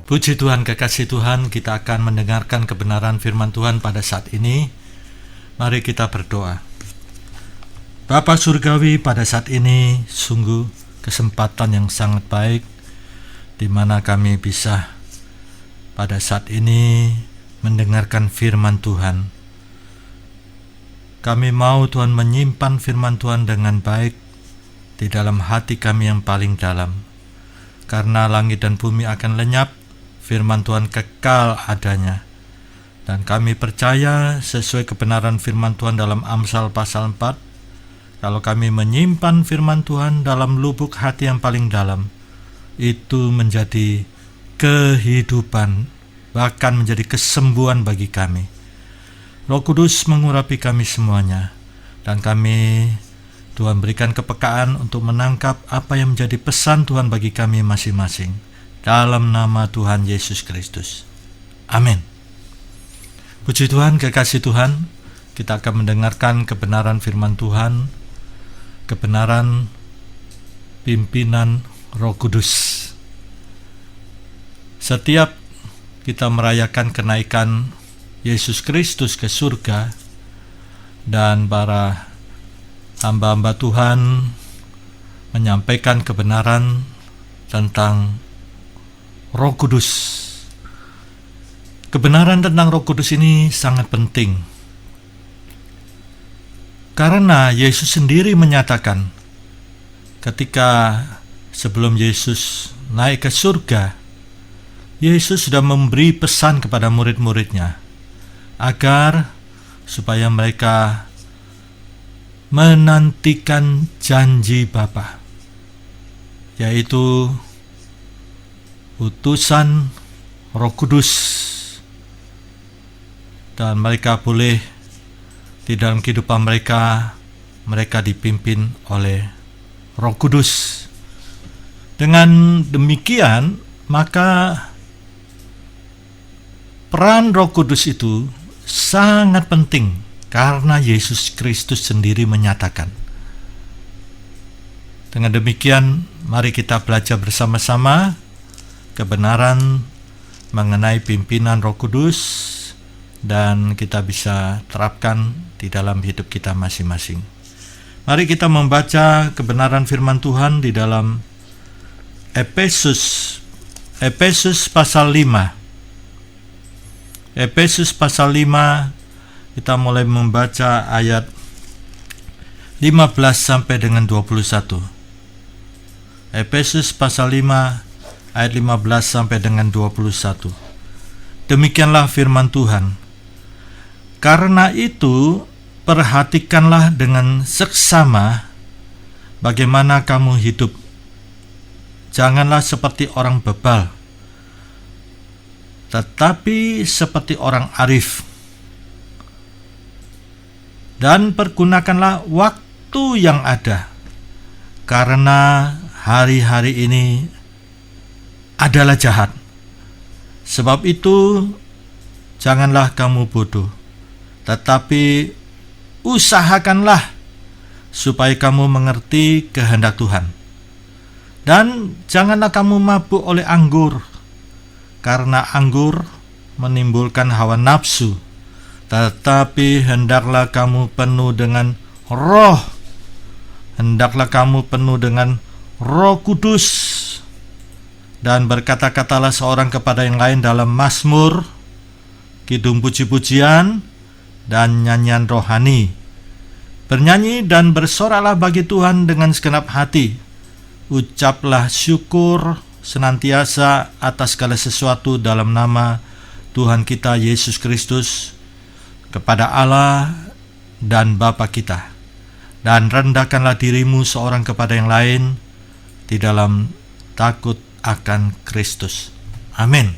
Puji Tuhan, kekasih Tuhan, kita akan mendengarkan kebenaran firman Tuhan pada saat ini. Mari kita berdoa. Bapa Surgawi, pada saat ini sungguh kesempatan yang sangat baik di mana kami bisa pada saat ini mendengarkan firman Tuhan. Kami mau Tuhan menyimpan firman Tuhan dengan baik di dalam hati kami yang paling dalam. Karena langit dan bumi akan lenyap, firman Tuhan kekal adanya. Dan kami percaya sesuai kebenaran firman Tuhan dalam Amsal pasal 4, kalau kami menyimpan firman Tuhan dalam lubuk hati yang paling dalam, itu menjadi kehidupan, bahkan menjadi kesembuhan bagi kami. Roh Kudus mengurapi kami semuanya, dan kami Tuhan berikan kepekaan untuk menangkap apa yang menjadi pesan Tuhan bagi kami masing-masing. Dalam nama Tuhan Yesus Kristus. Amin. Puji Tuhan, kekasih Tuhan, kita akan mendengarkan kebenaran firman Tuhan, kebenaran pimpinan Roh Kudus. Setiap kita merayakan kenaikan Yesus Kristus ke surga, dan para hamba-hamba Tuhan menyampaikan kebenaran tentang Roh Kudus. Kebenaran tentang Roh Kudus ini sangat penting, karena Yesus sendiri menyatakan ketika sebelum Yesus naik ke surga, Yesus sudah memberi pesan kepada murid-muridnya agar supaya mereka menantikan janji Bapa, yaitu utusan Roh Kudus, dan mereka boleh di dalam kehidupan mereka dipimpin oleh Roh Kudus. Dengan demikian, maka peran Roh Kudus itu sangat penting, karena Yesus Kristus sendiri menyatakan. Dengan demikian, mari kita belajar bersama-sama kebenaran mengenai pimpinan Roh Kudus, dan kita bisa terapkan di dalam hidup kita masing-masing. Mari kita membaca kebenaran firman Tuhan di dalam Efesus pasal 5. Efesus pasal 5, kita mulai membaca ayat 15 sampai dengan 21. Efesus pasal 5 ayat 15 sampai dengan 21. Demikianlah firman Tuhan. Karena itu, perhatikanlah dengan seksama bagaimana kamu hidup. Janganlah seperti orang bebal, tetapi seperti orang arif. Dan pergunakanlah waktu yang ada, karena hari-hari ini adalah jahat. Sebab itu, janganlah kamu bodoh, tetapi usahakanlah supaya kamu mengerti kehendak Tuhan. Dan janganlah kamu mabuk oleh anggur, karena anggur menimbulkan hawa nafsu, tetapi hendaklah kamu penuh dengan roh. Hendaklah kamu penuh dengan Roh Kudus, dan berkata-katalah seorang kepada yang lain dalam mazmur, kidung puji-pujian, dan nyanyian rohani. Bernyanyi dan bersoraklah bagi Tuhan dengan segenap hati. Ucaplah syukur senantiasa atas segala sesuatu dalam nama Tuhan kita Yesus Kristus kepada Allah dan Bapa kita. Dan rendahkanlah dirimu seorang kepada yang lain di dalam takut akan Kristus. Amin.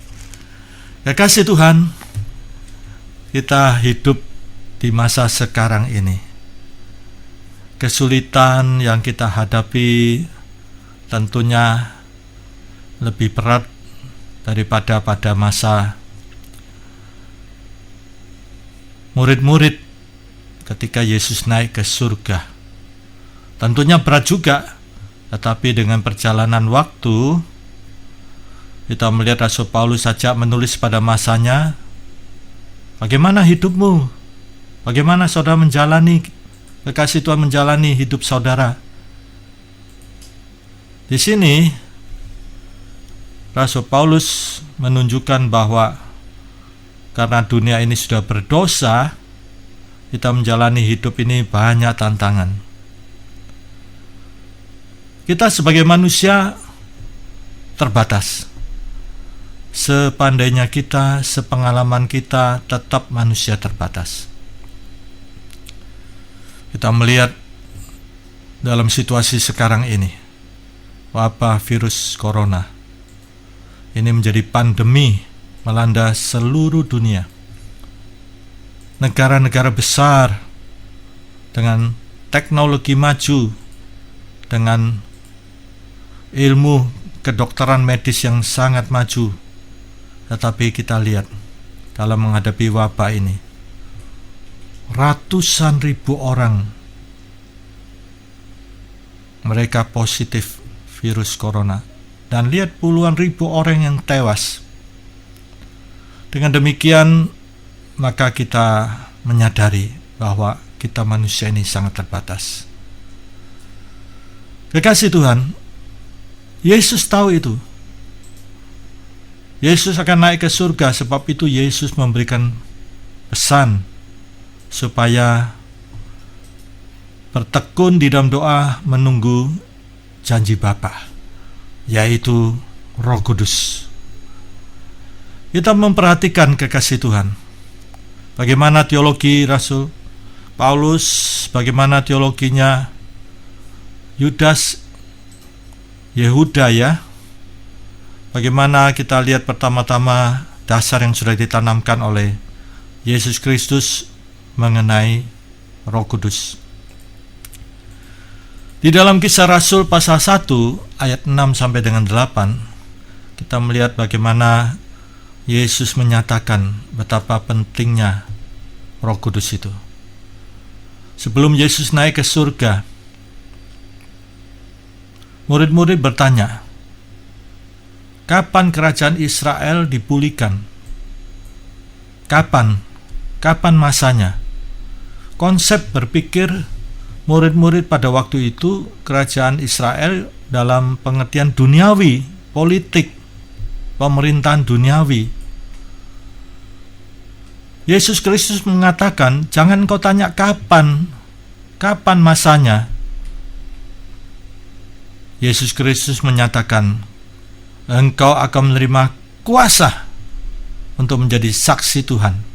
Kekasih Tuhan, kita hidup di masa sekarang ini. Kesulitan yang kita hadapi tentunya lebih berat daripada pada masa murid-murid ketika Yesus naik ke surga. Tentunya berat juga, tetapi dengan perjalanan waktu Kita melihat Rasul Paulus saja menulis pada masanya, bagaimana hidupmu? Bagaimana saudara menjalani, kekasih Tuhan menjalani hidup saudara? Di sini Rasul Paulus menunjukkan bahwa karena dunia ini sudah berdosa, kita menjalani hidup ini banyak tantangan. Kita sebagai manusia terbatas. Sepandainya kita, sepengalaman kita, tetap manusia terbatas. Kita melihat dalam situasi sekarang ini, wabah virus corona ini menjadi pandemi melanda seluruh dunia. Negara-negara besar dengan teknologi maju, dengan ilmu kedokteran medis yang sangat maju, tetapi kita lihat dalam menghadapi wabah ini, ratusan ribu orang mereka positif virus corona, dan lihat puluhan ribu orang yang tewas. Dengan demikian, maka kita menyadari bahwa kita manusia ini sangat terbatas. Kekasih Tuhan, Yesus tahu itu. Yesus akan naik ke surga, sebab itu Yesus memberikan pesan supaya bertekun di dalam doa menunggu janji Bapa, yaitu Roh Kudus. Kita memperhatikan kekasih Tuhan, bagaimana teologi Rasul Paulus, bagaimana teologinya Yehuda ya. Bagaimana kita lihat pertama-tama dasar yang sudah ditanamkan oleh Yesus Kristus mengenai Roh Kudus. Di dalam Kisah Rasul pasal 1 ayat 6 sampai dengan 8, kita melihat bagaimana Yesus menyatakan betapa pentingnya Roh Kudus itu. Sebelum Yesus naik ke surga, murid-murid bertanya, kapan kerajaan Israel dipulihkan? Kapan masanya? Konsep berpikir murid-murid pada waktu itu, kerajaan Israel dalam pengertian duniawi, politik, pemerintahan duniawi. Yesus Kristus mengatakan, jangan kau tanya kapan masanya. Yesus Kristus menyatakan, engkau akan menerima kuasa untuk menjadi saksi Tuhan.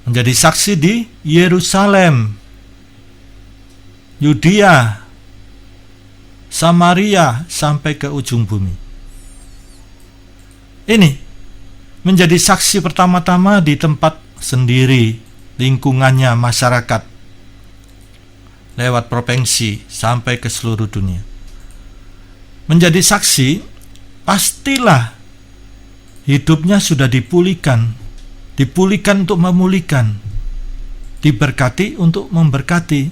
Menjadi saksi di Yerusalem, Yudea, Samaria, sampai ke ujung bumi. Ini menjadi saksi pertama-tama di tempat sendiri, lingkungannya, masyarakat, lewat provinsi sampai ke seluruh dunia. Menjadi saksi, pastilah hidupnya sudah dipulihkan untuk memulihkan, diberkati untuk memberkati.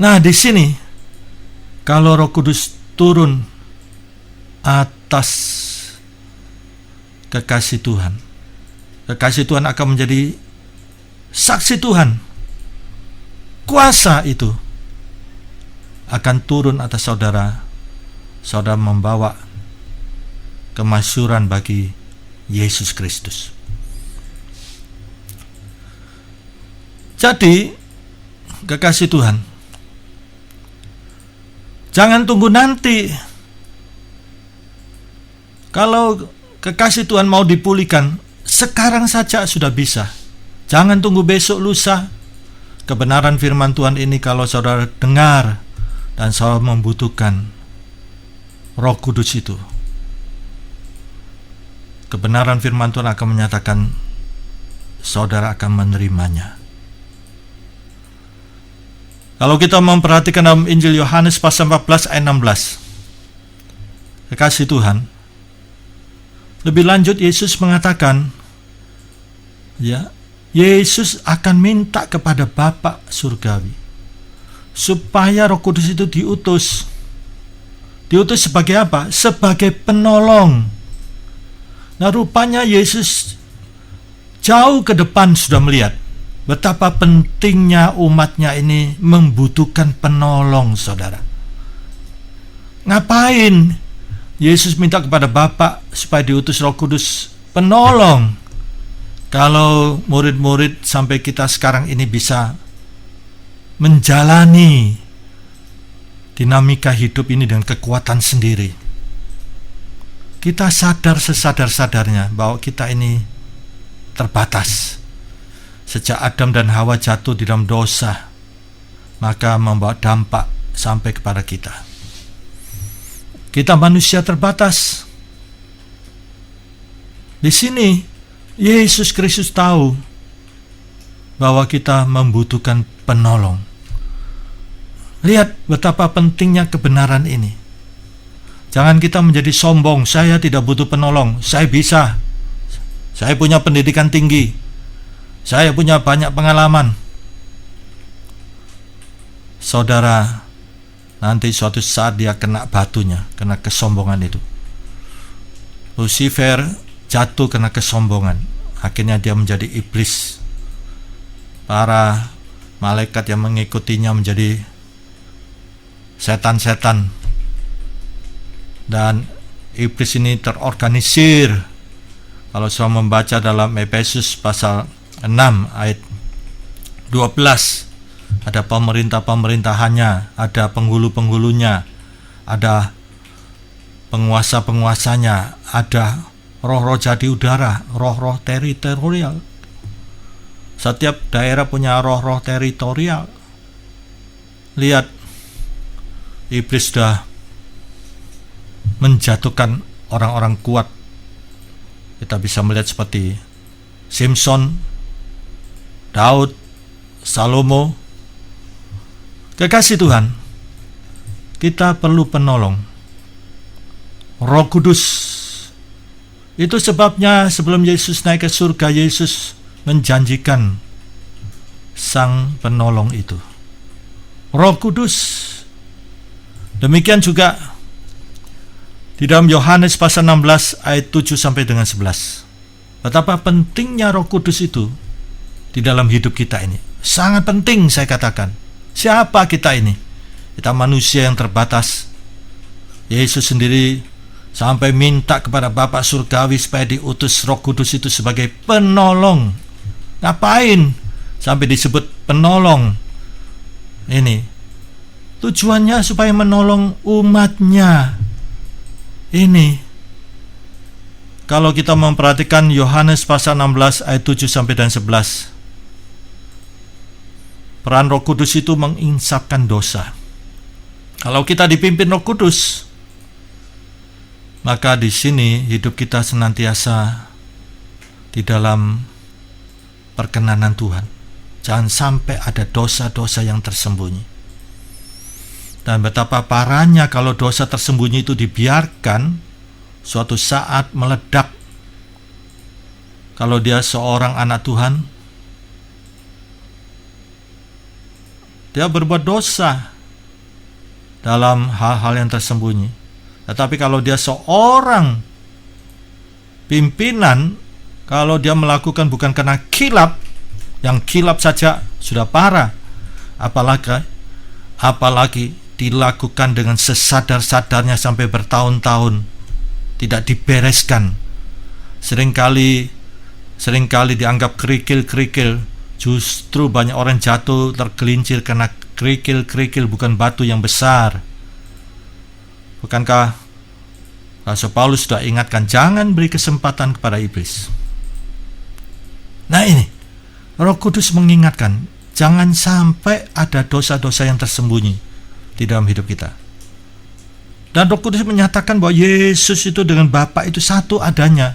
Nah, di sini kalau Roh Kudus turun atas kekasih Tuhan akan menjadi saksi Tuhan. Kuasa itu akan turun atas saudara membawa kemasyhuran bagi Yesus Kristus. Jadi, kekasih Tuhan, jangan tunggu nanti. Kalau kekasih Tuhan mau dipulihkan, sekarang saja sudah bisa. Jangan tunggu besok lusa. Kebenaran firman Tuhan ini kalau saudara dengar dan saudara membutuhkan Roh Kudus itu, kebenaran firman Tuhan akan menyatakan saudara akan menerimanya. Kalau kita memperhatikan dalam Injil Yohanes pasal 14 ayat 16, kekasih Tuhan, lebih lanjut Yesus mengatakan, ya, Yesus akan minta kepada Bapa surgawi supaya Roh Kudus itu diutus Diutus sebagai apa? Sebagai penolong. Nah, rupanya Yesus jauh ke depan sudah melihat betapa pentingnya umatnya ini membutuhkan penolong, saudara. Ngapain Yesus minta kepada Bapa supaya diutus Roh Kudus penolong? Kalau murid-murid sampai kita sekarang ini bisa menjalani dinamika hidup ini dengan kekuatan sendiri, kita sadar sesadar-sadarnya bahwa kita ini terbatas. Sejak Adam dan Hawa jatuh di dalam dosa, maka membawa dampak sampai kepada kita. Kita manusia terbatas. Di sini Yesus Kristus tahu bahwa kita membutuhkan penolong. Lihat betapa pentingnya kebenaran ini. Jangan kita menjadi sombong, saya tidak butuh penolong, saya bisa. Saya punya pendidikan tinggi. Saya punya banyak pengalaman. Saudara, nanti suatu saat dia kena batunya, kena kesombongan itu. Lucifer jatuh kena kesombongan. Akhirnya dia menjadi iblis. Para malaikat yang mengikutinya menjadi setan-setan. Dan iblis ini terorganisir. Kalau saya membaca dalam Efesus pasal 6 ayat 12, ada pemerintah-pemerintahannya, ada penghulu-penghulunya, ada penguasa-penguasanya, ada roh-roh jadi udara, roh-roh teritorial. Setiap daerah punya roh-roh teritorial. Lihat, iblis sudah menjatuhkan orang-orang kuat. Kita bisa melihat seperti Simpson, Daud, Salomo. Kekasih Tuhan, kita perlu penolong, Roh Kudus. Itu sebabnya sebelum Yesus naik ke surga, Yesus menjanjikan sang penolong itu, Roh Kudus. Demikian juga di dalam Yohanes pasal 16 ayat 7 sampai dengan 11. Betapa pentingnya Roh Kudus itu di dalam hidup kita ini. Sangat penting, saya katakan. Siapa kita ini? Kita manusia yang terbatas. Yesus sendiri sampai minta kepada Bapa Surgawi supaya diutus Roh Kudus itu sebagai penolong. Ngapain sampai disebut penolong? Ini tujuannya supaya menolong umatnya. Ini kalau kita memperhatikan Yohanes pasal 16 ayat 7 sampai dan 11, peran Roh Kudus itu menginsapkan dosa. Kalau kita dipimpin Roh Kudus, maka di sini hidup kita senantiasa di dalam perkenanan Tuhan. Jangan sampai ada dosa-dosa yang tersembunyi. Dan betapa parahnya kalau dosa tersembunyi itu dibiarkan, suatu saat meledak. Kalau dia seorang anak Tuhan, dia berbuat dosa dalam hal-hal yang tersembunyi. Tetapi kalau dia seorang pimpinan, kalau dia melakukan bukan karena kilap, yang kilap saja sudah parah, apalagi dilakukan dengan sesadar-sadarnya sampai bertahun-tahun, tidak dibereskan. Seringkali dianggap kerikil-kerikil. Justru banyak orang jatuh tergelincir karena kerikil-kerikil, bukan batu yang besar. Bukankah Rasul Paulus sudah ingatkan, jangan beri kesempatan kepada iblis. Nah ini, Roh Kudus mengingatkan, jangan sampai ada dosa-dosa yang tersembunyi di dalam hidup kita. Dan Roh Kudus menyatakan bahwa Yesus itu dengan Bapa itu satu adanya.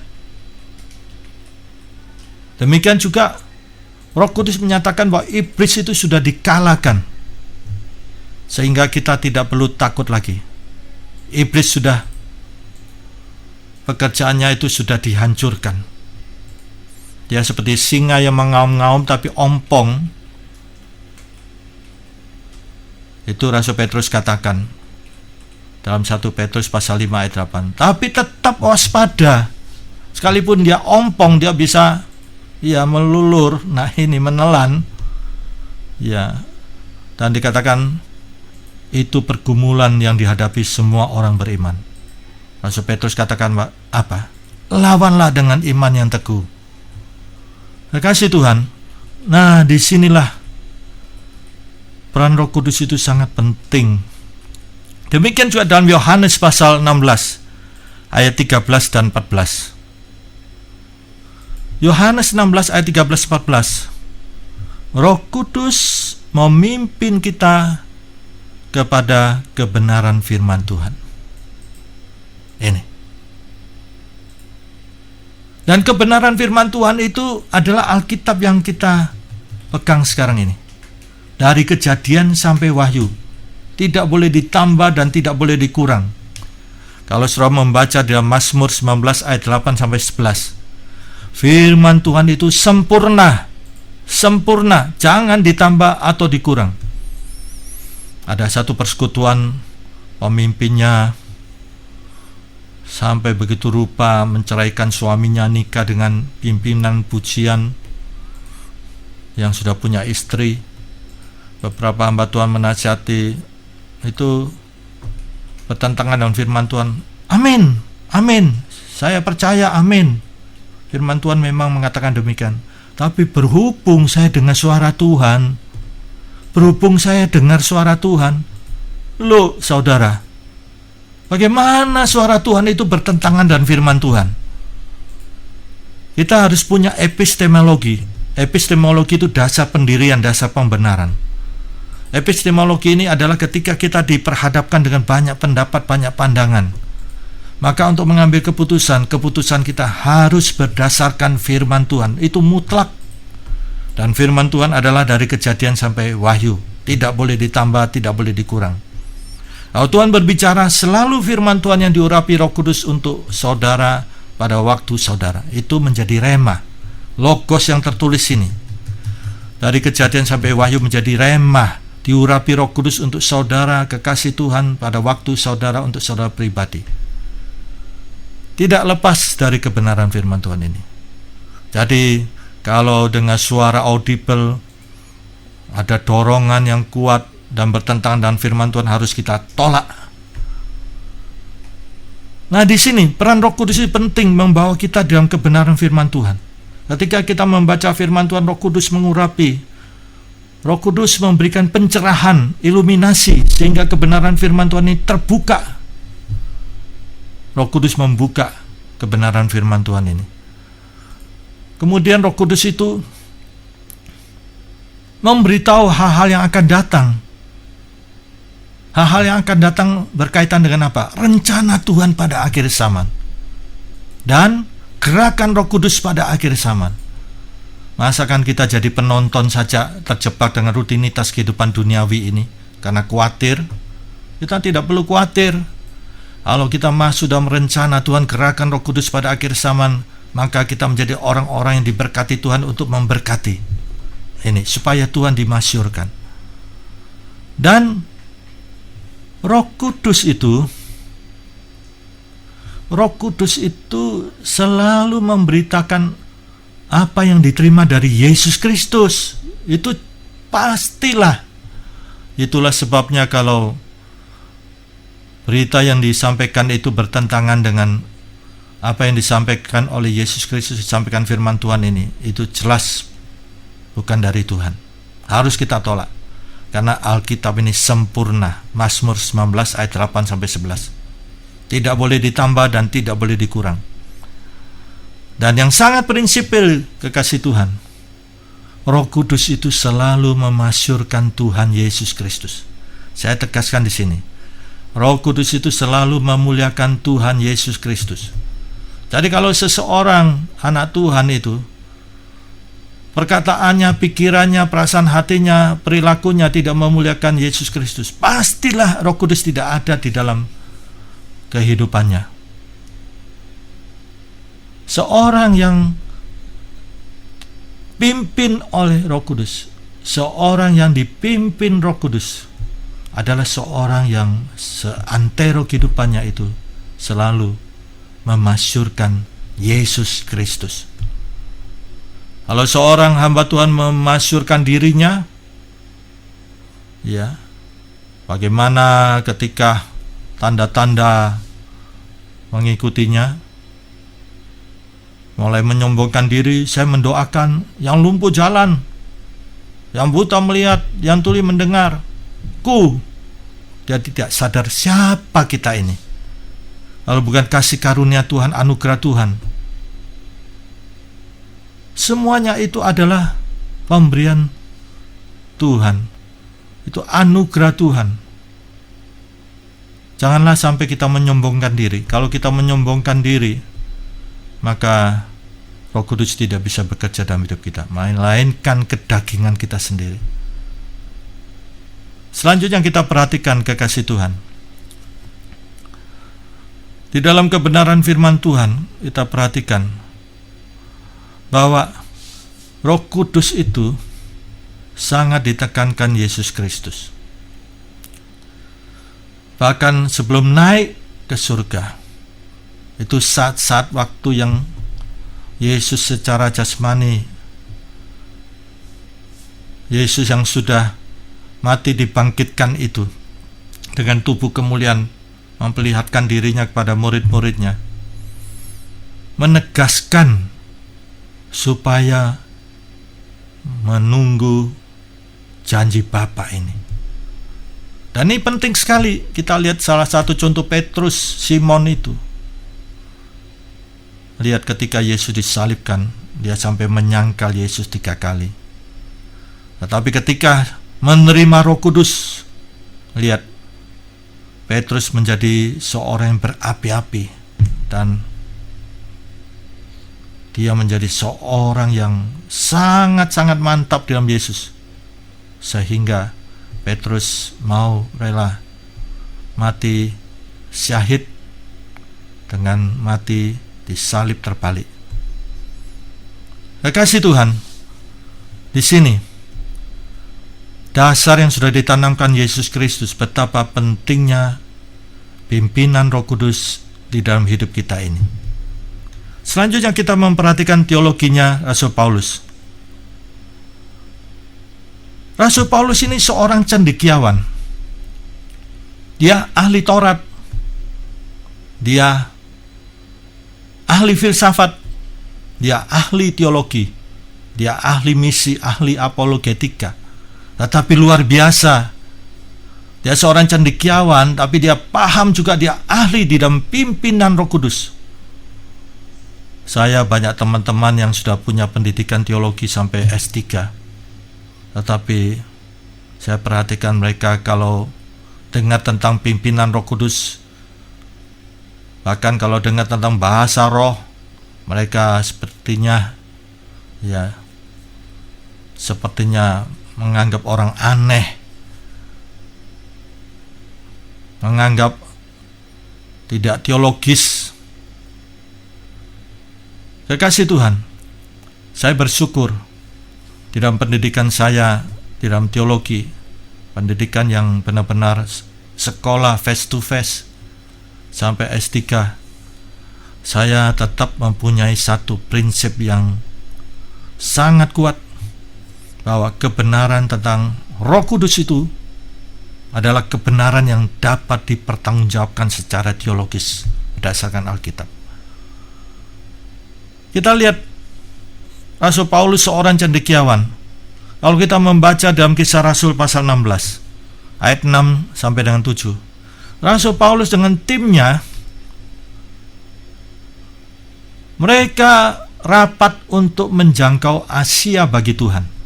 Demikian juga Roh Kudus menyatakan bahwa iblis itu sudah dikalahkan, sehingga kita tidak perlu takut lagi. Iblis sudah, pekerjaannya itu sudah dihancurkan. Dia seperti singa yang mengaum-ngaum tapi ompong. Itu Rasul Petrus katakan dalam 1 Petrus pasal 5 ayat 8. Tapi tetap waspada. Sekalipun dia ompong, dia bisa melulur, menelan. Ya. Dan dikatakan itu pergumulan yang dihadapi semua orang beriman. Rasul Petrus katakan apa? Lawanlah dengan iman yang teguh. Kasih Tuhan. Nah, disinilah peran Roh Kudus itu sangat penting. Demikian juga dalam Yohanes pasal 16 ayat 13 dan 14. Yohanes 16 ayat 13-14. Roh Kudus memimpin kita kepada kebenaran firman Tuhan. Ini. Dan kebenaran firman Tuhan itu adalah Alkitab yang kita pegang sekarang ini. Dari Kejadian sampai Wahyu. Tidak boleh ditambah dan tidak boleh dikurang. Kalau saudara membaca dalam Mazmur 19 ayat 8 sampai 11. Firman Tuhan itu sempurna. Sempurna, jangan ditambah atau dikurang. Ada satu persekutuan pemimpinnya sampai begitu rupa menceraikan suaminya, nikah dengan pimpinan pujian yang sudah punya istri. Beberapa hamba Tuhan menasihati, itu bertentangan dengan firman Tuhan. Amin, amin, saya percaya, amin. Firman Tuhan memang mengatakan demikian. Tapi berhubung saya dengar suara Tuhan, berhubung saya dengar suara Tuhan, loh saudara, bagaimana suara Tuhan itu bertentangan dengan firman Tuhan? Kita harus punya epistemologi. Epistemologi itu dasar pendirian, dasar pembenaran. Epistemologi ini adalah ketika kita diperhadapkan dengan banyak pendapat, banyak pandangan. Maka untuk mengambil keputusan kita harus berdasarkan firman Tuhan. Itu mutlak. Dan firman Tuhan adalah dari Kejadian sampai Wahyu. Tidak boleh ditambah, tidak boleh dikurang. Kalau Tuhan berbicara, selalu firman Tuhan yang diurapi Roh Kudus untuk saudara pada waktu saudara. Itu menjadi rema, logos yang tertulis ini. Dari Kejadian sampai Wahyu menjadi rema, diurapi Roh Kudus untuk saudara, kekasih Tuhan pada waktu saudara, untuk saudara pribadi. Tidak lepas dari kebenaran firman Tuhan ini. Jadi kalau dengan suara audible, ada dorongan yang kuat dan bertentangan dengan firman Tuhan, harus kita tolak. Nah, di sini peran Roh Kudus itu penting, membawa kita dalam kebenaran firman Tuhan. Ketika kita membaca firman Tuhan, Roh Kudus mengurapi. Roh Kudus memberikan pencerahan, iluminasi, sehingga kebenaran firman Tuhan ini terbuka. Roh Kudus membuka kebenaran firman Tuhan ini. Kemudian Roh Kudus itu memberitahu hal-hal yang akan datang. Hal-hal yang akan datang berkaitan dengan apa? Rencana Tuhan pada akhir zaman. Dan gerakan Roh Kudus pada akhir zaman. Masakan kita jadi penonton saja, terjebak dengan rutinitas kehidupan duniawi ini karena khawatir? Kita tidak perlu khawatir. Kalau kita sudah merencana Tuhan gerakan Roh Kudus pada akhir zaman, maka kita menjadi orang-orang yang diberkati Tuhan untuk memberkati. Ini supaya Tuhan dimasyurkan. Dan Roh Kudus itu selalu memberitakan apa yang diterima dari Yesus Kristus. Itu pastilah. Itulah sebabnya kalau berita yang disampaikan itu bertentangan dengan apa yang disampaikan oleh Yesus Kristus, disampaikan firman Tuhan ini, itu jelas bukan dari Tuhan. Harus kita tolak. Karena Alkitab ini sempurna. Mazmur 19 ayat 8 sampai 11. Tidak boleh ditambah dan tidak boleh dikurang. Dan yang sangat prinsipil, kekasih Tuhan, Roh Kudus itu selalu memasyurkan Tuhan Yesus Kristus. Saya tegaskan di sini. Roh Kudus itu selalu memuliakan Tuhan Yesus Kristus. Jadi kalau seseorang anak Tuhan itu, perkataannya, pikirannya, perasaan hatinya, perilakunya tidak memuliakan Yesus Kristus, pastilah Roh Kudus tidak ada di dalam kehidupannya. Seorang yang pimpin oleh Roh Kudus, seorang yang dipimpin Roh Kudus, adalah seorang yang seantero kehidupannya itu selalu memasyurkan Yesus Kristus. Kalau seorang hamba Tuhan memasyurkan dirinya, ya, bagaimana ketika tanda-tanda mengikutinya? Mulai menyombongkan diri, saya mendoakan yang lumpuh jalan, yang buta melihat, yang tuli mendengar. Dia tidak sadar siapa kita ini. Kalau bukan kasih karunia Tuhan, anugerah Tuhan. Semuanya itu adalah pemberian Tuhan. Itu anugerah Tuhan. Janganlah sampai kita menyombongkan diri. Kalau kita menyombongkan diri, maka Roh Kudus tidak bisa bekerja dalam hidup kita, melainkan kedagingan kita sendiri. Selanjutnya kita perhatikan kekasih Tuhan. Di dalam kebenaran firman Tuhan, kita perhatikan bahwa Roh Kudus itu sangat ditekankan Yesus Kristus. Bahkan sebelum naik ke surga, itu saat-saat waktu yang Yesus secara jasmani, Yesus yang sudah mati dibangkitkan itu dengan tubuh kemuliaan, memperlihatkan dirinya kepada murid-muridnya, menegaskan supaya menunggu janji Bapa ini. Dan ini penting sekali. Kita lihat salah satu contoh Petrus, Simon itu. Lihat ketika Yesus disalibkan, dia sampai menyangkal Yesus 3 kali. Tetapi ketika menerima Roh Kudus, lihat, Petrus menjadi seorang yang berapi-api, dan dia menjadi seorang yang sangat-sangat mantap dalam Yesus, sehingga Petrus mau rela mati syahid dengan mati disalib terbalik. Kekasih Tuhan, di sini dasar yang sudah ditanamkan Yesus Kristus, betapa pentingnya pimpinan Roh Kudus di dalam hidup kita ini. Selanjutnya kita memperhatikan teologinya Rasul Paulus. Rasul Paulus ini seorang cendekiawan. Dia ahli Taurat. Dia ahli filsafat. Dia ahli teologi. Dia ahli misi, ahli apologetika. Tetapi luar biasa, dia seorang cendekiawan, tapi dia paham juga, dia ahli di dalam pimpinan Roh Kudus. Saya banyak teman-teman yang sudah punya pendidikan teologi sampai S3, tetapi saya perhatikan mereka kalau dengar tentang pimpinan Roh Kudus, bahkan kalau dengar tentang bahasa roh, mereka sepertinya menganggap orang aneh, menganggap tidak teologis. Kekasih Tuhan, saya bersyukur di dalam pendidikan saya, di dalam teologi, pendidikan yang benar-benar sekolah face to face sampai S3, saya tetap mempunyai satu prinsip yang sangat kuat, bahwa kebenaran tentang Roh Kudus itu adalah kebenaran yang dapat dipertanggungjawabkan secara teologis berdasarkan Alkitab. Kita lihat Rasul Paulus seorang cendekiawan. Kalau kita membaca dalam Kisah Rasul pasal 16 ayat 6 sampai dengan 7, Rasul Paulus dengan timnya, mereka rapat untuk menjangkau Asia bagi Tuhan.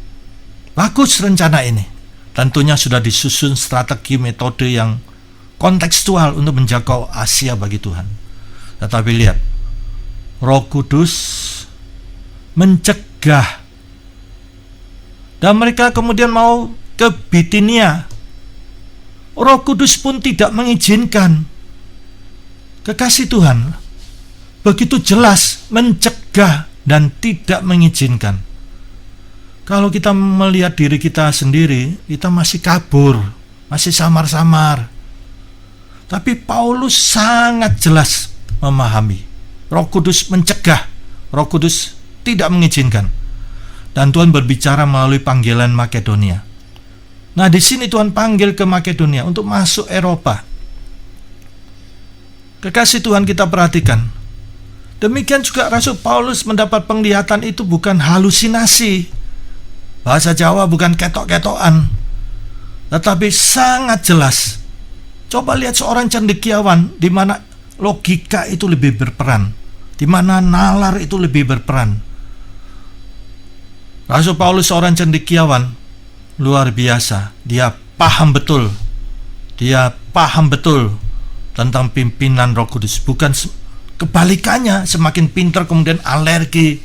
Bagus rencana ini. Tentunya sudah disusun strategi metode yang kontekstual untuk menjangkau Asia bagi Tuhan. Tetapi lihat, Roh Kudus mencegah, dan mereka kemudian mau ke Bitinia. Roh Kudus pun tidak mengizinkan. Kekasih Tuhan, begitu jelas mencegah dan tidak mengizinkan. Kalau kita melihat diri kita sendiri, kita masih kabur, masih samar-samar. Tapi Paulus sangat jelas memahami. Roh Kudus mencegah, Roh Kudus tidak mengizinkan. Dan Tuhan berbicara melalui panggilan Makedonia. Nah, di sini Tuhan panggil ke Makedonia untuk masuk Eropa. Kekasih Tuhan, kita perhatikan. Demikian juga Rasul Paulus mendapat penglihatan itu bukan halusinasi. Bahasa Jawa bukan ketok-ketokan, tetapi sangat jelas. Coba lihat seorang cendekiawan di mana logika itu lebih berperan, di mana nalar itu lebih berperan. Rasul Paulus seorang cendekiawan luar biasa. Dia paham betul tentang pimpinan Roh Kudus. Bukan kebalikannya, semakin pintar kemudian alergi,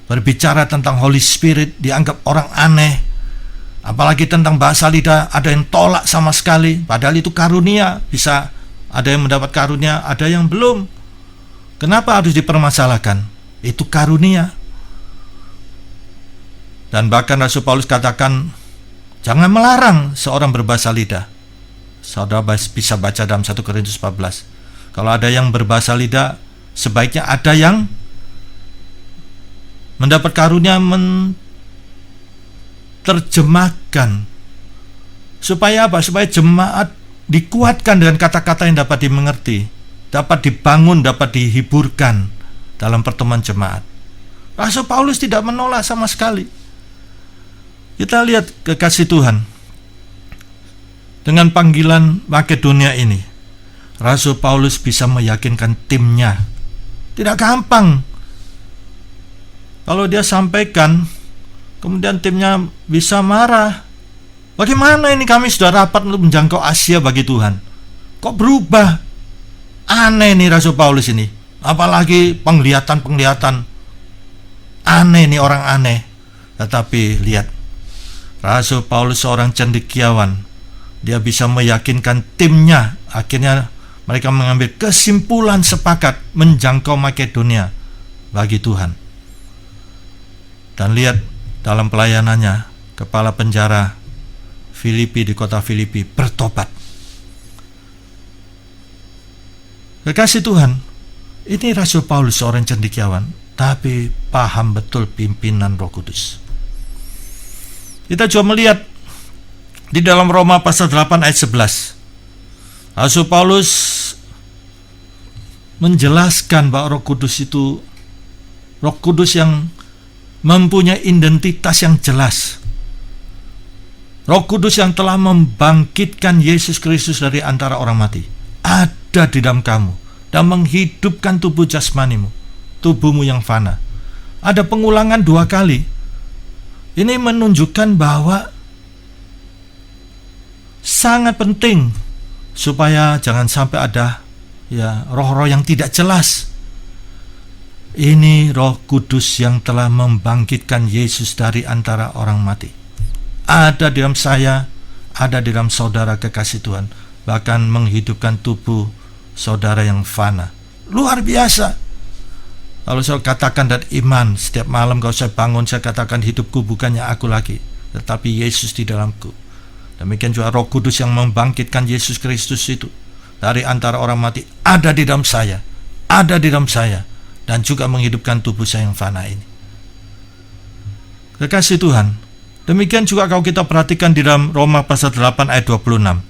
berbicara tentang Holy Spirit dianggap orang aneh. Apalagi tentang bahasa lidah ada yang tolak sama sekali, padahal itu karunia. Bisa ada yang mendapat karunia, ada yang belum. Kenapa harus dipermasalahkan? Itu karunia. Dan bahkan Rasul Paulus katakan, jangan melarang seorang berbahasa lidah. Saudara bisa baca dalam 1 Korintus 14. Kalau ada yang berbahasa lidah, sebaiknya ada yang mendapat karunia terjemahkan. Supaya apa? Supaya jemaat dikuatkan dengan kata-kata yang dapat dimengerti, dapat dibangun, dapat dihiburkan dalam pertemuan jemaat. Rasul Paulus tidak menolak sama sekali. Kita lihat kekasih Tuhan, dengan panggilan Makedonia ini, Rasul Paulus bisa meyakinkan timnya. Tidak gampang. Kalau dia sampaikan, kemudian timnya bisa marah. Bagaimana ini, kami sudah rapat untuk menjangkau Asia bagi Tuhan, kok berubah? Aneh nih Rasul Paulus ini. Apalagi penglihatan aneh nih, orang aneh. Tetapi lihat, Rasul Paulus seorang cendekiawan. Dia bisa meyakinkan timnya. Akhirnya mereka mengambil kesimpulan sepakat menjangkau Makedonia bagi Tuhan. Dan lihat dalam pelayanannya, kepala penjara Filipi di kota Filipi bertobat. Kekasih Tuhan, ini Rasul Paulus seorang cendekiawan, tapi paham betul pimpinan Roh Kudus. Kita coba melihat di dalam Roma pasal 8 ayat 11. Rasul Paulus menjelaskan bahwa Roh Kudus itu Roh Kudus yang mempunyai identitas yang jelas. Roh Kudus yang telah membangkitkan Yesus Kristus dari antara orang mati ada di dalam kamu dan menghidupkan tubuh jasmanimu, tubuhmu yang fana. Ada pengulangan 2 kali. Ini menunjukkan bahwa sangat penting supaya jangan sampai ada roh-roh yang tidak jelas. Ini Roh Kudus yang telah membangkitkan Yesus dari antara orang mati. Ada di dalam saya, ada di dalam saudara kekasih Tuhan, bahkan menghidupkan tubuh saudara yang fana. Luar biasa. Kalau saya katakan dan iman, setiap malam kalau saya bangun, saya katakan hidupku bukannya aku lagi, tetapi Yesus di dalamku. Demikian juga Roh Kudus yang membangkitkan Yesus Kristus itu dari antara orang mati ada di dalam saya, ada di dalam saya, dan juga menghidupkan tubuh saya yang fana ini. Kekasih Tuhan, demikian juga kalau kita perhatikan di dalam Roma pasal 8 ayat 26.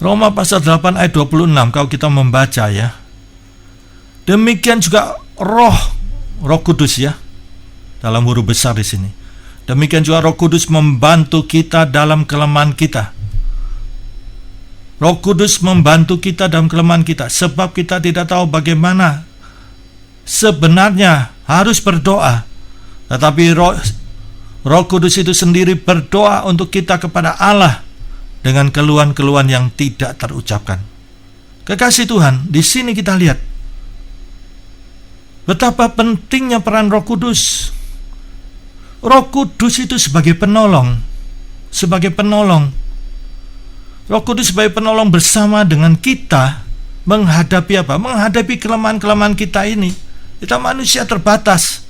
Roma pasal 8 ayat 26 kalau kita membaca ya. Demikian juga Roh Kudus ya, dalam huruf besar di sini. Demikian juga Roh Kudus membantu kita dalam kelemahan kita. Roh Kudus membantu kita dalam kelemahan kita, sebab kita tidak tahu bagaimana sebenarnya harus berdoa. Tetapi Roh Kudus itu sendiri berdoa untuk kita kepada Allah dengan keluhan-keluhan yang tidak terucapkan. Kekasih Tuhan, di sini kita lihat betapa pentingnya peran Roh Kudus. Roh Kudus itu sebagai penolong. Roh Kudus sebagai penolong bersama dengan kita menghadapi apa? Menghadapi kelemahan-kelemahan kita ini. Kita manusia terbatas.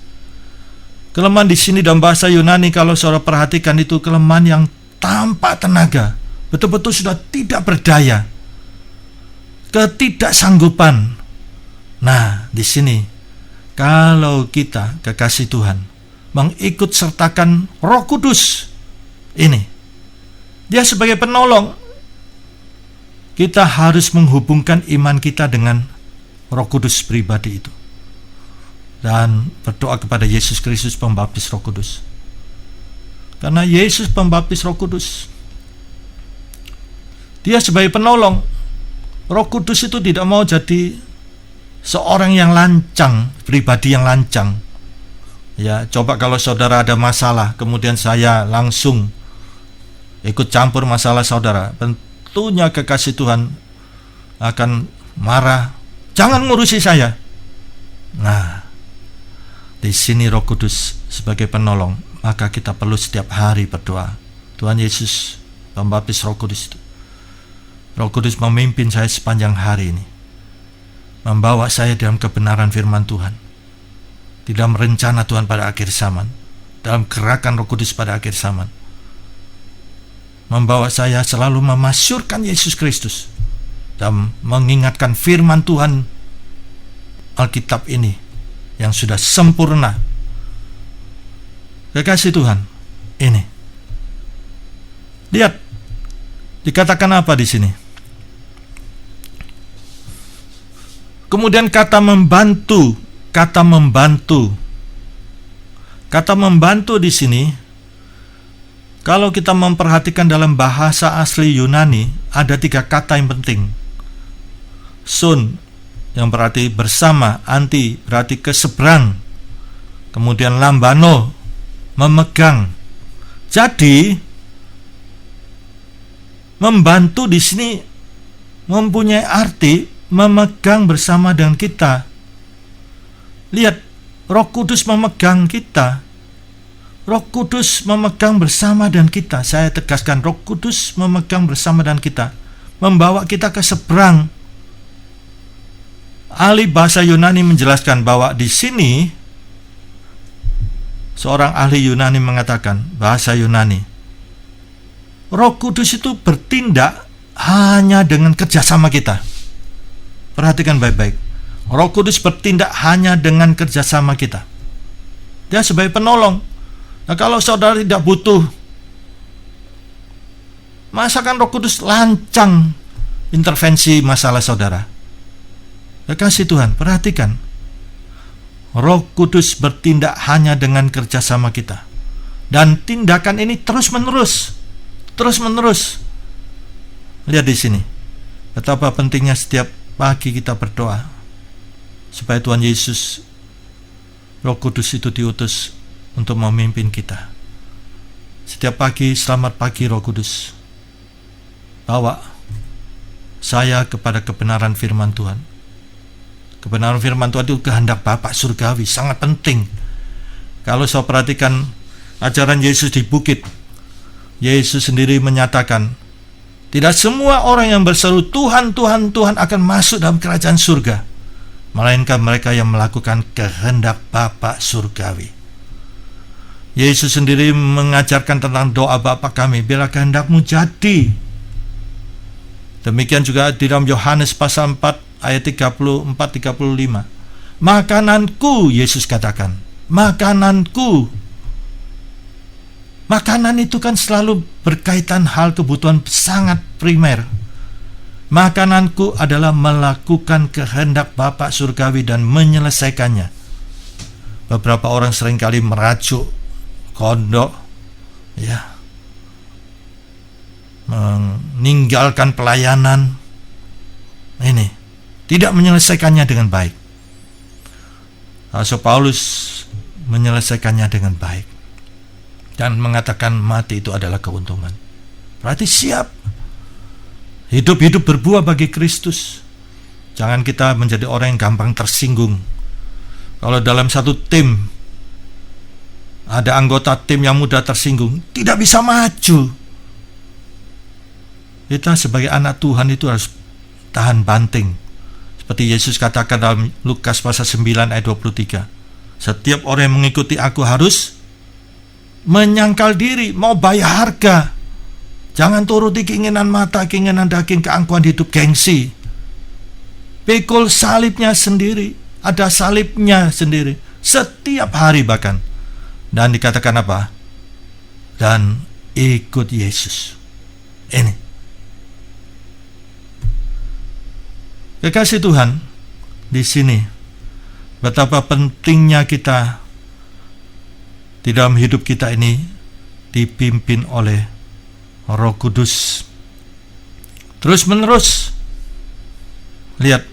Kelemahan di sini dalam bahasa Yunani kalau saudara perhatikan itu kelemahan yang tanpa tenaga, betul-betul sudah tidak berdaya, ketidaksanggupan. Nah, di sini kalau kita kekasih Tuhan mengikut sertakan Roh Kudus ini, Dia sebagai penolong, kita harus menghubungkan iman kita dengan Roh Kudus pribadi itu dan berdoa kepada Yesus Kristus pembaptis Roh Kudus. Karena Yesus pembaptis Roh Kudus, Dia sebagai penolong. Roh Kudus itu tidak mau jadi seorang yang lancang, pribadi yang lancang. Ya, coba kalau saudara ada masalah, kemudian saya langsung ikut campur masalah saudara, tentunya kekasih Tuhan akan marah. Jangan ngurusi saya. Nah, di sini Roh Kudus sebagai penolong, maka kita perlu setiap hari berdoa. Tuhan Yesus pembaptis Roh Kudus itu, Roh Kudus memimpin saya sepanjang hari ini, membawa saya dalam kebenaran firman Tuhan, di dalam rencana Tuhan pada akhir zaman, dalam gerakan Roh Kudus pada akhir zaman, membawa saya selalu memasyurkan Yesus Kristus dan mengingatkan firman Tuhan Alkitab ini yang sudah sempurna. Kekasih Tuhan, ini lihat dikatakan apa di sini? Kemudian kata membantu di sini, kalau kita memperhatikan dalam bahasa asli Yunani, ada 3 kata yang penting. Sun, yang berarti bersama, anti berarti keseberang, kemudian lambano, memegang. Jadi membantu di sini mempunyai arti memegang bersama dengan kita. Lihat, Roh Kudus memegang kita. Roh Kudus memegang bersama dengan kita. Saya tegaskan, Roh Kudus memegang bersama dengan kita, membawa kita ke seberang. Ahli bahasa Yunani menjelaskan bahwa di sini seorang ahli Yunani mengatakan, bahasa Yunani, Roh Kudus itu bertindak hanya dengan kerjasama kita. Perhatikan baik-baik. Roh Kudus bertindak hanya dengan kerjasama kita. Dia sebagai penolong. Nah, kalau saudara tidak butuh, masakan Roh Kudus lancang intervensi masalah saudara? Kekasih Tuhan, perhatikan. Roh Kudus bertindak hanya dengan kerjasama kita. Dan tindakan ini terus-menerus. Lihat di sini, betapa pentingnya setiap pagi kita berdoa supaya Tuhan Yesus, Roh Kudus itu diutus untuk memimpin kita. Setiap pagi, selamat pagi Roh Kudus, bawa saya kepada kebenaran firman Tuhan. Kebenaran firman Tuhan itu kehendak Bapa surgawi, sangat penting. Kalau saya perhatikan ajaran Yesus di bukit, Yesus sendiri menyatakan, tidak semua orang yang berseru Tuhan, Tuhan, Tuhan akan masuk dalam kerajaan surga, melainkan mereka yang melakukan kehendak Bapa surgawi. Yesus sendiri mengajarkan tentang doa Bapa kami, biarlah kehendak-Mu jadi. Demikian juga di dalam Yohanes pasal 4 ayat 34-35. Makananku, Yesus katakan, makananku. Makanan itu kan selalu berkaitan hal kebutuhan sangat primer. Makananku adalah melakukan kehendak Bapa surgawi dan menyelesaikannya. Beberapa orang seringkali merajuk kondok, ya, meninggalkan pelayanan, ini tidak menyelesaikannya dengan baik. Rasul Paulus menyelesaikannya dengan baik dan mengatakan mati itu adalah keuntungan. Berarti siap hidup berbuah bagi Kristus. Jangan kita menjadi orang yang gampang tersinggung. Kalau dalam satu tim ada anggota tim yang mudah tersinggung, tidak bisa maju. Kita sebagai anak Tuhan itu harus tahan banting. Seperti Yesus katakan dalam Lukas pasal 9 ayat 23. Setiap orang yang mengikuti aku harus menyangkal diri, mau bayar harga. Jangan turuti keinginan mata, keinginan daging, keangkuhan hidup, gengsi. Pikul salibnya sendiri, ada salibnya sendiri, setiap hari bahkan. Dan dikatakan apa? Dan ikut Yesus. Ini. Kekasih Tuhan, di sini betapa pentingnya kita di dalam hidup kita ini dipimpin oleh Roh Kudus. Terus menerus. Lihat.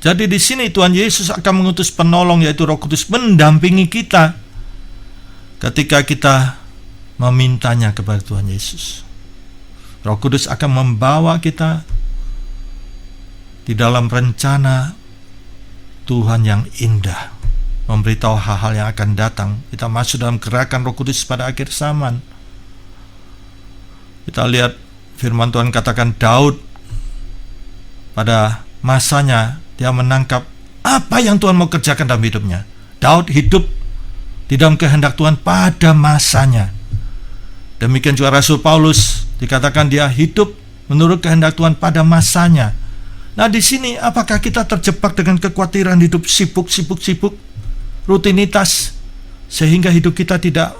Jadi di sini Tuhan Yesus akan mengutus penolong, yaitu Roh Kudus, mendampingi kita ketika kita memintanya kepada Tuhan Yesus. Roh Kudus akan membawa kita di dalam rencana Tuhan yang indah, memberitahu hal-hal yang akan datang. Kita masuk dalam gerakan Roh Kudus pada akhir zaman. Kita lihat firman Tuhan katakan Daud pada masanya dia menangkap apa yang Tuhan mau kerjakan dalam hidupnya. Daud hidup di dalam kehendak Tuhan pada masanya. Demikian juga Rasul Paulus dikatakan dia hidup menurut kehendak Tuhan pada masanya. Nah, di sini apakah kita terjebak dengan kekhawatiran hidup sibuk, rutinitas, sehingga hidup kita tidak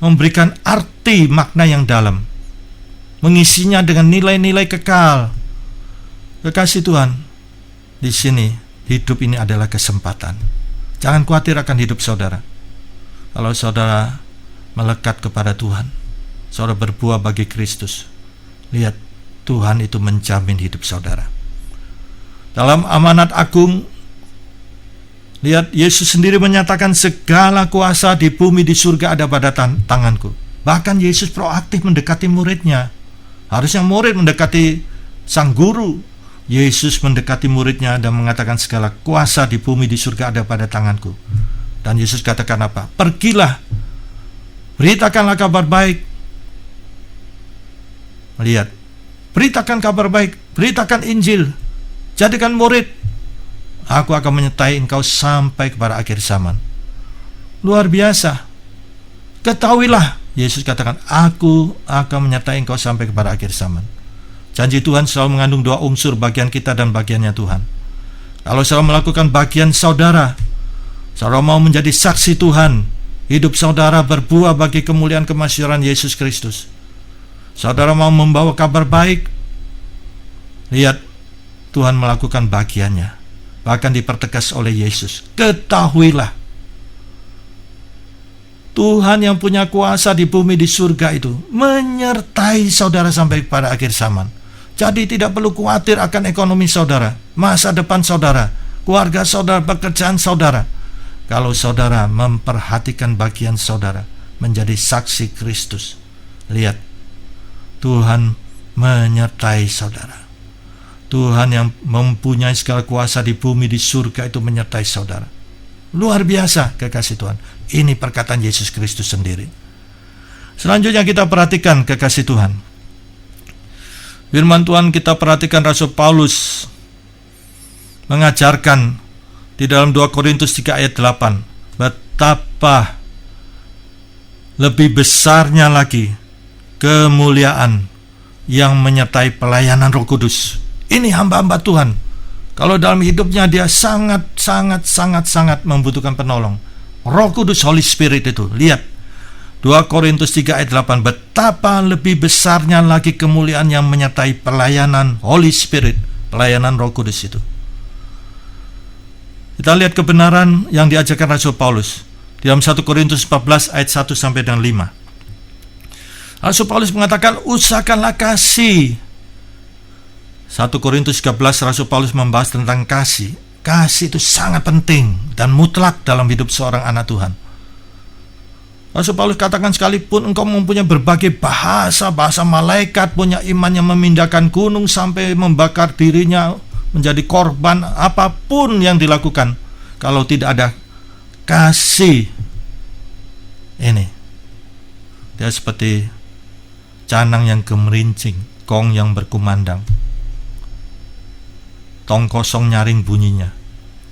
memberikan arti makna yang dalam, mengisinya dengan nilai-nilai kekal. Kekasih Tuhan, di sini hidup ini adalah kesempatan. Jangan khawatir akan hidup saudara. Kalau saudara melekat kepada Tuhan, saudara berbuah bagi Kristus, lihat, Tuhan itu menjamin hidup saudara. Dalam amanat agung, lihat, Yesus sendiri menyatakan segala kuasa di bumi di surga ada pada tanganku. Bahkan Yesus proaktif mendekati muridnya. Harusnya murid mendekati sang guru. Yesus mendekati muridnya dan mengatakan segala kuasa di bumi di surga ada pada tanganku. Dan Yesus katakan apa? Pergilah, beritakanlah kabar baik. Lihat, beritakan kabar baik, beritakan Injil, jadikan murid. Aku akan menyertai engkau sampai kepada akhir zaman. Luar biasa. Ketahuilah, Yesus katakan, aku akan menyertai engkau sampai kepada akhir zaman. Janji Tuhan selalu mengandung dua unsur, bagian kita dan bagiannya Tuhan. Kalau saudara melakukan bagian saudara, saudara mau menjadi saksi Tuhan, hidup saudara berbuah bagi kemuliaan kemasyhuran Yesus Kristus. Saudara mau membawa kabar baik, lihat, Tuhan melakukan bagiannya. Bahkan dipertegas oleh Yesus. Ketahuilah, Tuhan yang punya kuasa di bumi di surga itu menyertai saudara sampai pada akhir zaman. Jadi tidak perlu khawatir akan ekonomi saudara, masa depan saudara, keluarga saudara, pekerjaan saudara. Kalau saudara memperhatikan bagian saudara, menjadi saksi Kristus, lihat, Tuhan menyertai saudara. Tuhan yang mempunyai segala kuasa di bumi di surga itu menyertai saudara. Luar biasa, kekasih Tuhan. Ini perkataan Yesus Kristus sendiri. Selanjutnya kita perhatikan, kekasih Tuhan, firman Tuhan kita perhatikan Rasul Paulus mengajarkan di dalam 2 Korintus 3 ayat 8, betapa lebih besarnya lagi kemuliaan yang menyertai pelayanan Roh Kudus. Ini hamba-hamba Tuhan, kalau dalam hidupnya dia sangat membutuhkan penolong. Roh Kudus, Holy Spirit itu, lihat 2 Korintus 3 ayat 8, betapa lebih besarnya lagi kemuliaan yang menyertai pelayanan Holy Spirit, pelayanan Roh Kudus itu. Kita lihat kebenaran yang diajarkan Rasul Paulus di dalam 1 Korintus 14 ayat 1 sampai dengan 5. Rasul Paulus mengatakan, usahakanlah kasih. 1 Korintus 13 Rasul Paulus membahas tentang kasih. Kasih itu sangat penting dan mutlak dalam hidup seorang anak Tuhan. Rasul Paulus katakan, sekalipun engkau mempunyai berbagai bahasa malaikat, punya iman yang memindahkan gunung sampai membakar dirinya menjadi korban, apapun yang dilakukan, kalau tidak ada kasih, ini dia seperti canang yang gemerincing, gong yang berkumandang, tong kosong nyaring bunyinya.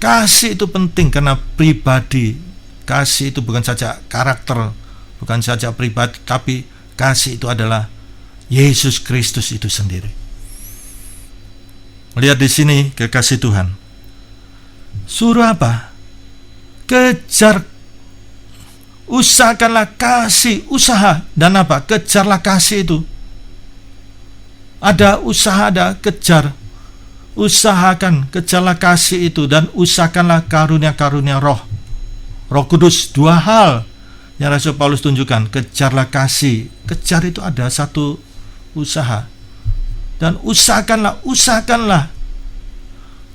Kasih itu penting karena pribadi. Kasih itu bukan saja karakter, bukan saja pribadi, tapi kasih itu adalah Yesus Kristus itu sendiri. Lihat di sini kekasih Tuhan. Suruh apa? Kejar, usahakanlah kasih, usaha, dan apa? Kejarlah kasih itu. Ada usaha, ada kejar. Usahakan, kejarlah kasih itu, dan usahakanlah karunia-karunia Roh Kudus. Dua hal yang Rasul Paulus tunjukkan. Kejarlah kasih. Kejar itu ada satu usaha. Dan usahakanlah.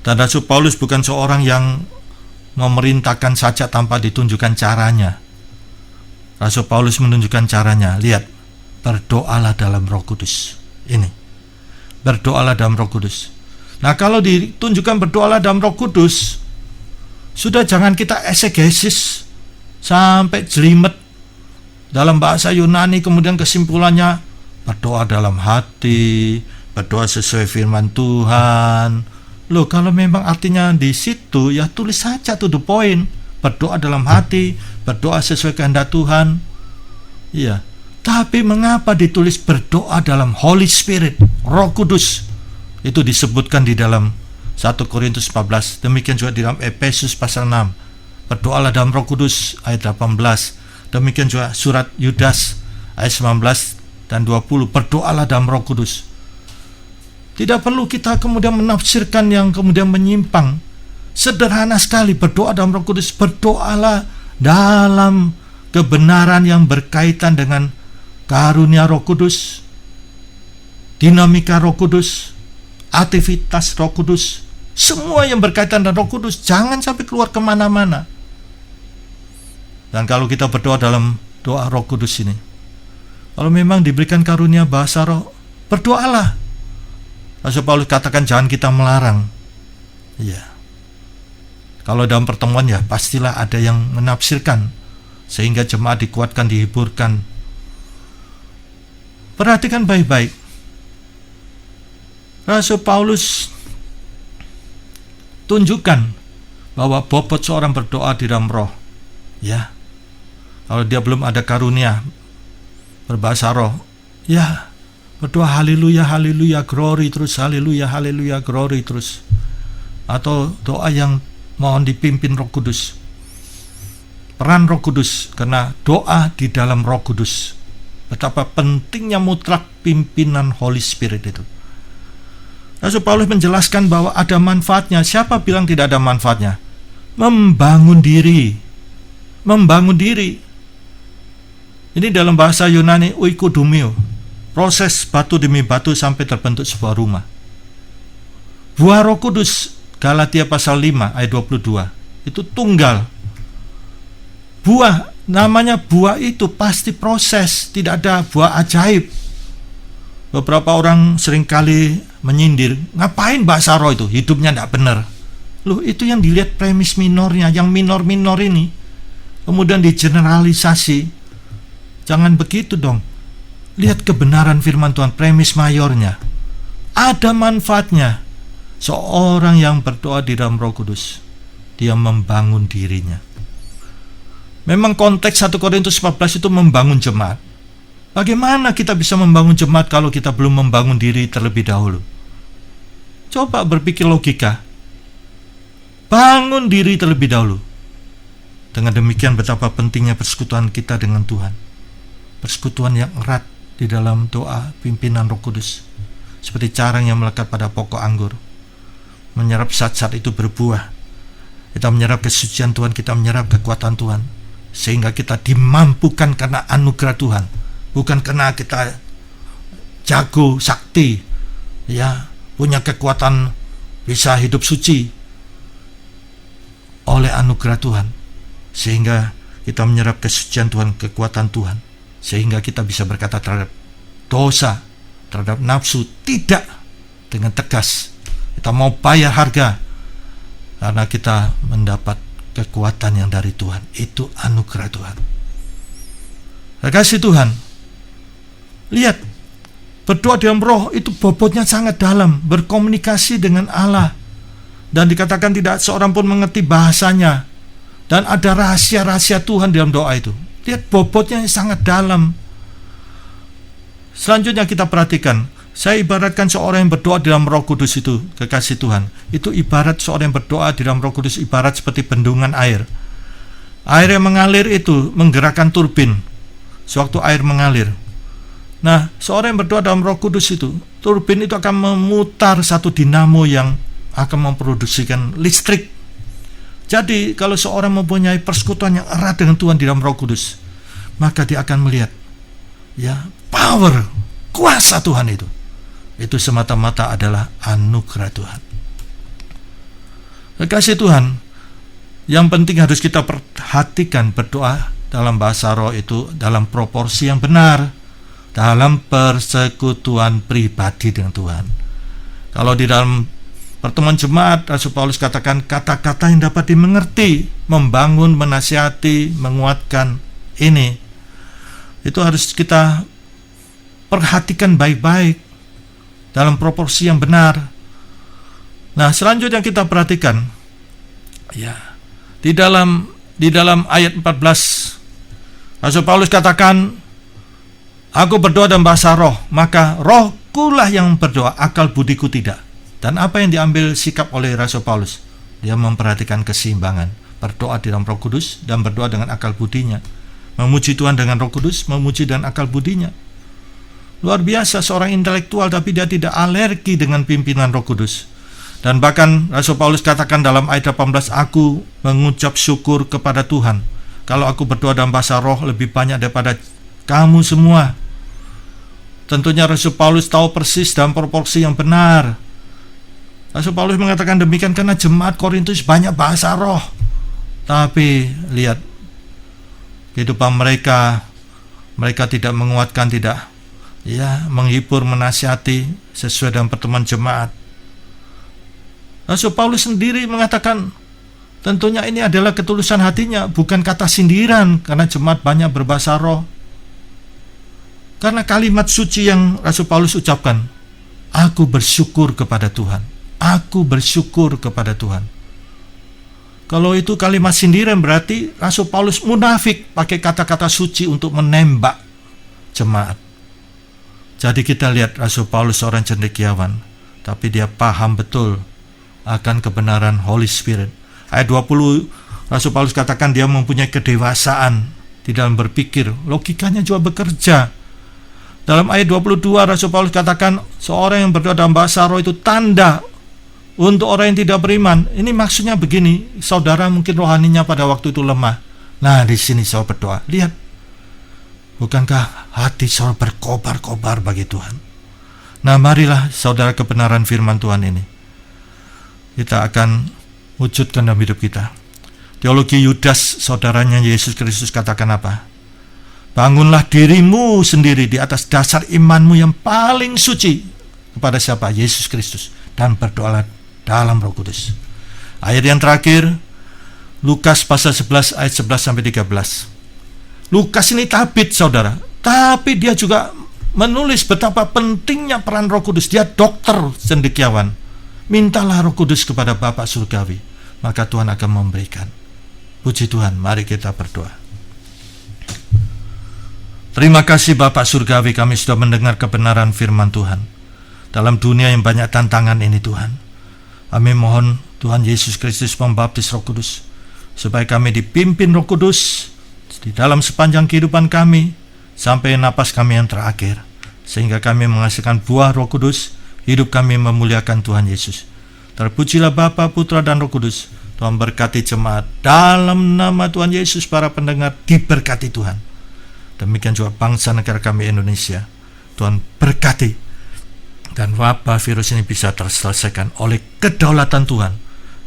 Dan Rasul Paulus bukan seorang yang memerintahkan saja tanpa ditunjukkan caranya. Rasul Paulus menunjukkan caranya. Lihat, berdoalah dalam Roh Kudus. Ini, berdoalah dalam Roh Kudus. Nah, kalau ditunjukkan berdoalah dalam Roh Kudus, sudah jangan kita eksegesis sampai jelimet dalam bahasa Yunani, kemudian kesimpulannya berdoa dalam hati, berdoa sesuai firman Tuhan. Loh, kalau memang artinya di situ, ya tulis saja to the point. Berdoa dalam hati, berdoa sesuai kehendak Tuhan. Iya. Tapi mengapa ditulis berdoa dalam Holy Spirit, Roh Kudus? Itu disebutkan di dalam 1 Korintus 14. Demikian juga di dalam Efesus pasal 6. Berdoalah dalam Roh Kudus ayat 18. Demikian juga surat Yudas ayat 19 dan 20. Berdoalah dalam Roh Kudus. Tidak perlu kita kemudian menafsirkan yang kemudian menyimpang. Sederhana sekali, berdoa dalam Roh Kudus. Berdoalah dalam kebenaran yang berkaitan dengan karunia Roh Kudus, dinamika Roh Kudus, aktivitas Roh Kudus, semua yang berkaitan dengan Roh Kudus. Jangan sampai keluar kemana-mana. Dan kalau kita berdoa dalam doa Roh Kudus ini, kalau memang diberikan karunia bahasa roh, berdoalah. Rasul Paulus katakan jangan kita melarang. Iya. Kalau dalam pertemuan ya pastilah ada yang menafsirkan, sehingga jemaat dikuatkan, dihiburkan. Perhatikan baik-baik. Rasul Paulus tunjukkan bahwa bobot seorang berdoa di dalam roh. Ya. Kalau dia belum ada karunia berbahasa roh, ya berdoa haleluya, haleluya, glory terus, haleluya, haleluya, glory terus. Atau doa yang mohon dipimpin Roh Kudus. Peran Roh Kudus, karena doa di dalam Roh Kudus. Betapa pentingnya mutlak pimpinan Holy Spirit itu. Rasul Paulus menjelaskan bahwa ada manfaatnya. Siapa bilang tidak ada manfaatnya? Membangun diri. Membangun diri. Ini dalam bahasa Yunani oikodomio. Proses batu demi batu sampai terbentuk sebuah rumah. Buah Roh Kudus, Galatia pasal 5 ayat 22. Itu tunggal. Buah, namanya buah itu pasti proses, tidak ada buah ajaib. Beberapa orang seringkali menyindir, ngapain bahasa roh itu, hidupnya tidak benar. Loh, itu yang dilihat premis minornya, yang minor-minor ini. Kemudian digeneralisasi. Jangan begitu dong. Lihat kebenaran firman Tuhan, premis mayornya. Ada manfaatnya. Seorang yang berdoa di dalam Roh Kudus, dia membangun dirinya. Memang konteks 1 Korintus 14 itu membangun jemaat. Bagaimana kita bisa membangun jemaat kalau kita belum membangun diri terlebih dahulu? Coba berpikir logika. Bangun diri terlebih dahulu. Dengan demikian betapa pentingnya persekutuan kita dengan Tuhan. Persekutuan yang erat di dalam doa pimpinan Roh Kudus. Seperti carang yang melekat pada pokok anggur. Menyerap zat-zat itu berbuah. Kita menyerap kesucian Tuhan, kita menyerap kekuatan Tuhan. Sehingga kita dimampukan karena anugerah Tuhan. Bukan karena kita jago, sakti, ya, punya kekuatan, bisa hidup suci. Oleh anugerah Tuhan. Sehingga kita menyerap kesucian Tuhan, kekuatan Tuhan. Sehingga kita bisa berkata terhadap dosa, terhadap nafsu, tidak dengan tegas. Kita mau bayar harga karena kita mendapat kekuatan yang dari Tuhan. Itu anugerah Tuhan. Kasih Tuhan, lihat, berdoa dalam roh itu bobotnya sangat dalam, berkomunikasi dengan Allah. Dan dikatakan tidak seorang pun mengerti bahasanya. Dan ada rahasia-rahasia Tuhan dalam doa itu. Lihat bobotnya sangat dalam. selanjutnya kita perhatikan, saya ibaratkan seorang yang berdoa di dalam Roh Kudus itu, kekasih Tuhan, itu ibarat seorang yang berdoa di dalam Roh Kudus, ibarat seperti bendungan air. Air yang mengalir itu menggerakkan turbin sewaktu air mengalir. Nah, seorang yang berdoa dalam Roh Kudus itu, turbin itu akan memutar satu dinamo yang akan memproduksikan listrik. Jadi, kalau seorang mempunyai persekutuan yang erat dengan Tuhan di dalam Roh Kudus, maka dia akan melihat power, kuasa Tuhan itu. Itu semata-mata adalah anugerah Tuhan. Kekasih Tuhan, yang penting harus kita perhatikan berdoa dalam bahasa roh itu dalam proporsi yang benar, dalam persekutuan pribadi dengan Tuhan. Kalau di dalam pertemuan jemaat, Rasul Paulus katakan kata-kata yang dapat dimengerti, membangun, menasihati, menguatkan, ini itu harus kita perhatikan baik-baik dalam proporsi yang benar. Nah, selanjutnya kita perhatikan di dalam ayat 14 Rasul Paulus katakan, aku berdoa dalam bahasa roh, maka rohkulah yang berdoa, akal budiku tidak. Dan apa yang diambil sikap oleh Rasul Paulus? Dia memperhatikan keseimbangan, berdoa di dalam Roh Kudus dan berdoa dengan akal budinya, memuji Tuhan dengan Roh Kudus, memuji dengan akal budinya. Luar biasa, seorang intelektual tapi dia tidak alergi dengan pimpinan Roh Kudus. Dan bahkan Rasul Paulus katakan dalam ayat 18, aku mengucap syukur kepada Tuhan kalau aku berdoa dalam bahasa roh lebih banyak daripada kamu semua. Tentunya Rasul Paulus tahu persis dalam proporsi yang benar. Rasul Paulus mengatakan demikian karena jemaat Korintus banyak bahasa roh, tapi lihat kehidupan mereka tidak menguatkan, tidak menghibur, menasihati sesuai dengan pertemuan jemaat. Rasul Paulus sendiri mengatakan tentunya ini adalah ketulusan hatinya, bukan kata sindiran karena jemaat banyak berbahasa roh. Karena kalimat suci yang Rasul Paulus ucapkan, aku bersyukur kepada Tuhan, aku bersyukur kepada Tuhan. Kalau itu kalimat sindiran berarti Rasul Paulus munafik pakai kata-kata suci untuk menembak jemaat. Jadi kita lihat Rasul Paulus seorang cendekiawan, tapi dia paham betul akan kebenaran Holy Spirit. Ayat 20 Rasul Paulus katakan dia mempunyai kedewasaan di dalam berpikir, logikanya juga bekerja. Dalam ayat 22 Rasul Paulus katakan seorang yang berdoa dalam bahasa roh itu tanda untuk orang yang tidak beriman. Ini maksudnya begini, saudara mungkin rohaninya pada waktu itu lemah. Nah, di sini saya berdoa, lihat, bukankah hati saudara berkobar-kobar bagi Tuhan? Nah, marilah saudara kebenaran firman Tuhan ini kita akan wujudkan dalam hidup kita. Teologi Yudas, saudaranya Yesus Kristus, katakan apa? Bangunlah dirimu sendiri di atas dasar imanmu yang paling suci kepada siapa? Yesus Kristus, dan berdoalah dalam Roh Kudus. Ayat yang terakhir, Lukas pasal 11 ayat 11 sampai 13. Lukas ini tabib, saudara, tapi dia juga menulis betapa pentingnya peran Roh Kudus. Dia dokter cendekiawan. Mintalah Roh Kudus kepada Bapa Surgawi, maka Tuhan akan memberikan. Puji Tuhan, mari kita berdoa. Terima kasih Bapa Surgawi, kami sudah mendengar kebenaran firman Tuhan. Dalam dunia yang banyak tantangan ini Tuhan, kami mohon Tuhan Yesus Kristus membaptis Roh Kudus, supaya kami dipimpin Roh Kudus di dalam sepanjang kehidupan kami, sampai napas kami yang terakhir, sehingga kami menghasilkan buah Roh Kudus. Hidup kami memuliakan Tuhan Yesus. Terpujilah Bapa, Putra, dan Roh Kudus. Tuhan berkati jemaat. Dalam nama Tuhan Yesus, para pendengar diberkati Tuhan. Demikian juga bangsa negara kami Indonesia. Tuhan berkati. Dan wabah virus ini bisa terselesaikan oleh kedaulatan Tuhan.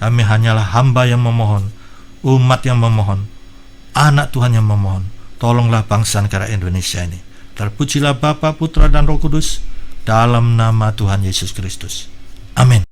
Kami hanyalah hamba yang memohon, umat yang memohon, anak Tuhan yang memohon. Tolonglah bangsa negara Indonesia ini. Terpujilah Bapa, Putra, dan Roh Kudus. Dalam nama Tuhan Yesus Kristus. Amin.